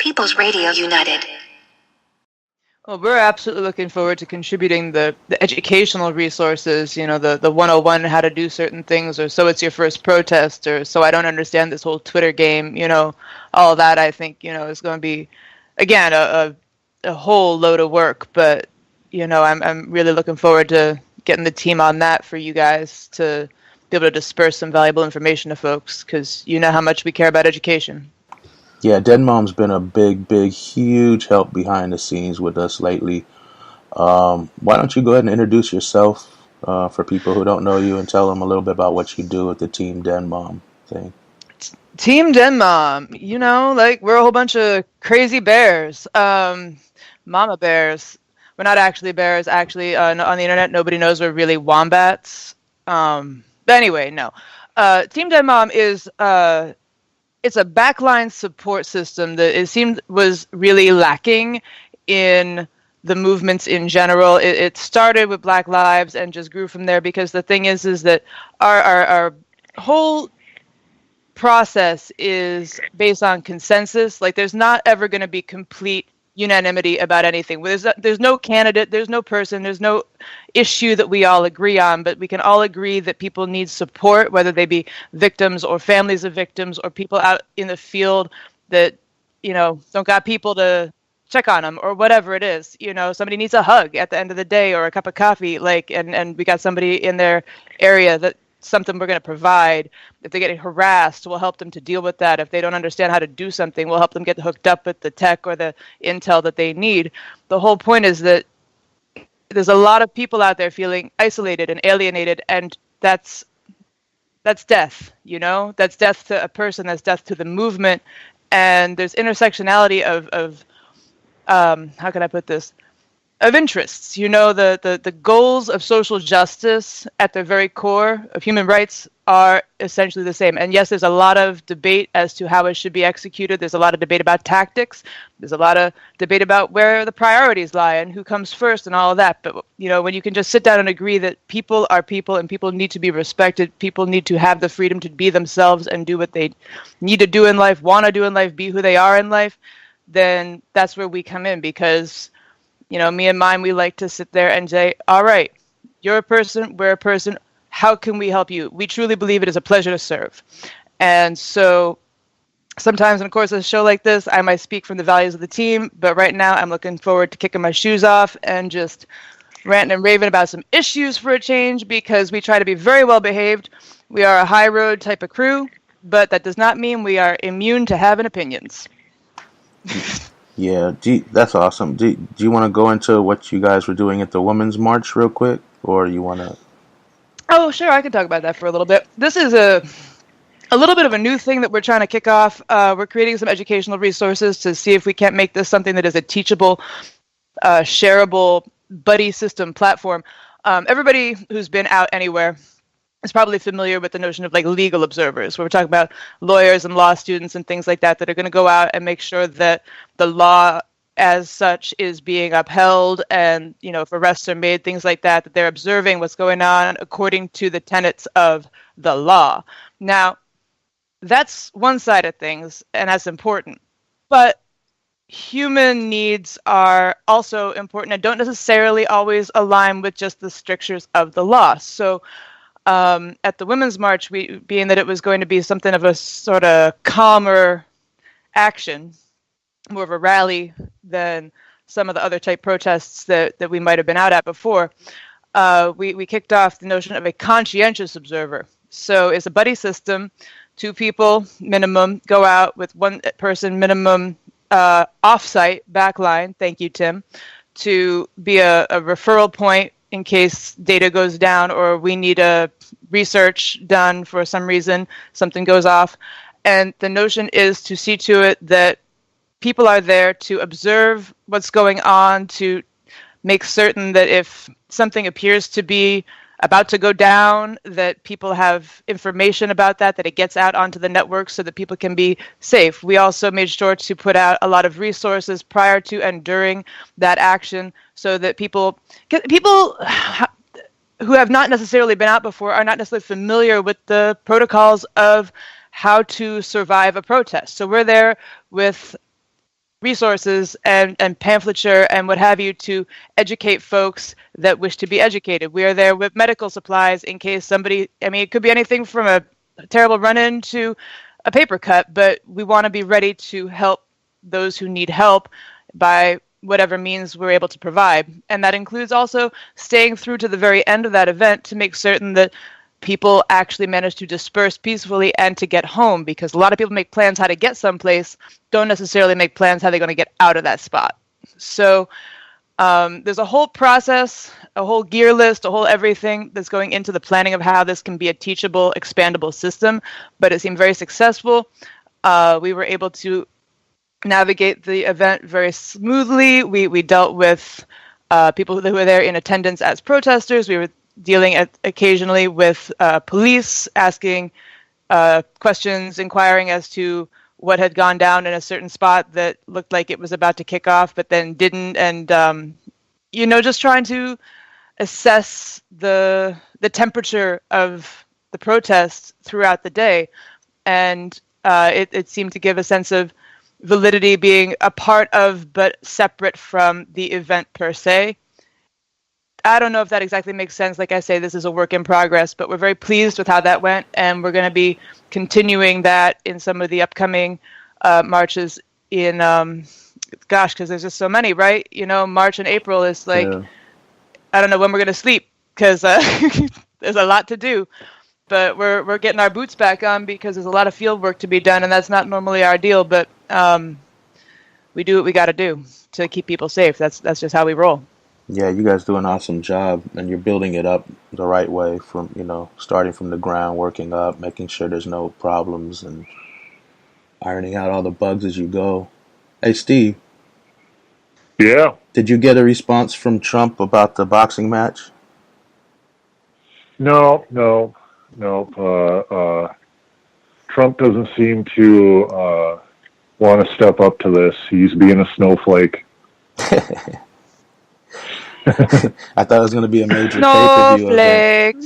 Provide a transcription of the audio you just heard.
People's Radio United. Well, we're absolutely looking forward to contributing the educational resources, the 101 how to do certain things, or so it's your first protest, or so I don't understand this whole Twitter game, all that I think, is going to be, again, a whole load of work. But, I'm really looking forward to getting the team on that for you guys to be able to disperse some valuable information to folks, because you know how much we care about education. Yeah, Den Mom's been a big, huge help behind the scenes with us lately. Why don't you go ahead and introduce yourself for people who don't know you and tell them a little bit about what you do with the Team Den Mom thing. Team Den Mom, we're a whole bunch of crazy bears, mama bears. We're not actually bears. Actually, on the internet, nobody knows we're really wombats. But anyway, no. Team Den Mom is... it's a backline support system that it seemed was really lacking in the movements in general. It started with Black Lives and just grew from there, because the thing is that our whole process is based on consensus. Like, there's not ever going to be complete unanimity about anything. There's no candidate, there's no person, there's no issue that we all agree on, but we can all agree that people need support, whether they be victims or families of victims or people out in the field that, don't got people to check on them or whatever it is. Somebody needs a hug at the end of the day or a cup of coffee, and we got somebody in their area that something we're going to provide. If they're getting harassed, we'll help them to deal with that. If they don't understand how to do something, we'll help them get hooked up with the tech or the intel that they need. The whole point is that there's a lot of people out there feeling isolated and alienated, and that's death, That's death to a person, that's death to the movement. And there's intersectionality of how can I put this? Of interests. The goals of social justice at their very core of human rights are essentially the same. And yes, there's a lot of debate as to how it should be executed. There's a lot of debate about tactics. There's a lot of debate about where the priorities lie and who comes first and all of that. But, when you can just sit down and agree that people are people and people need to be respected, people need to have the freedom to be themselves and do what they need to do in life, want to do in life, be who they are in life, then that's where we come in. Because me and mine, we like to sit there and say, all right, you're a person, we're a person. How can we help you? We truly believe it is a pleasure to serve. And so sometimes, in the course of a show like this, I might speak from the values of the team. But right now, I'm looking forward to kicking my shoes off and just ranting and raving about some issues for a change, because we try to be very well behaved. We are a high road type of crew, but that does not mean we are immune to having opinions. Yeah, that's awesome. Do you want to go into what you guys were doing at the Women's March real quick, or you want to? Oh, sure, I can talk about that for a little bit. This is a little bit of a new thing that we're trying to kick off. We're creating some educational resources to see if we can't make this something that is a teachable, shareable buddy system platform. Everybody who's been out anywhere is probably familiar with the notion of legal observers, where we're talking about lawyers and law students and things like that are going to go out and make sure that the law as such is being upheld, and if arrests are made, things like that they're observing what's going on according to the tenets of the law. Now, that's one side of things, and that's important. But human needs are also important and don't necessarily always align with just the strictures of the law. So at the Women's March, being that it was going to be something of a sort of calmer action, more of a rally than some of the other type protests that we might have been out at before, we kicked off the notion of a conscientious observer. So it's a buddy system. 2 people minimum go out with 1 person minimum off-site backline, thank you, Tim, to be a referral point in case data goes down or we need a research done for some reason, something goes off. And the notion is to see to it that people are there to observe what's going on, to make certain that if something appears to be about to go down, that people have information about that it gets out onto the network so that people can be safe. We also made sure to put out a lot of resources prior to and during that action so that people who have not necessarily been out before are not necessarily familiar with the protocols of how to survive a protest. So we're there with resources and pamphleture and what have you to educate folks that wish to be educated. We are there with medical supplies in case somebody, I mean, it could be anything from a terrible run-in to a paper cut, but we want to be ready to help those who need help by whatever means we're able to provide. And that includes also staying through to the very end of that event to make certain that people actually manage to disperse peacefully and to get home, because a lot of people make plans how to get someplace, don't necessarily make plans how they're going to get out of that spot. So there's a whole process, a whole gear list, a whole everything that's going into the planning of how this can be a teachable, expandable system, but it seemed very successful. We were able to navigate the event very smoothly. We dealt with people who were there in attendance as protesters. We were dealing occasionally with police, asking questions, inquiring as to what had gone down in a certain spot that looked like it was about to kick off, but then didn't. And, just trying to assess the temperature of the protests throughout the day. And it seemed to give a sense of validity, being a part of but separate from the event per se. I don't know if that exactly makes sense. Like I say, this is a work in progress, but we're very pleased with how that went, and we're going to be continuing that in some of the upcoming marches in, because there's just so many, right? March and April is like, yeah. I don't know when we're going to sleep, because there's a lot to do. But we're getting our boots back on because there's a lot of field work to be done, and that's not normally our deal, but we do what we got to do to keep people safe. That's just how we roll. Yeah, you guys do an awesome job, and you're building it up the right way from, starting from the ground, working up, making sure there's no problems, and ironing out all the bugs as you go. Hey, Steve. Yeah. Did you get a response from Trump about the boxing match? No. Trump doesn't seem to want to step up to this. He's being a snowflake. I thought it was going to be a major pay-per-view event.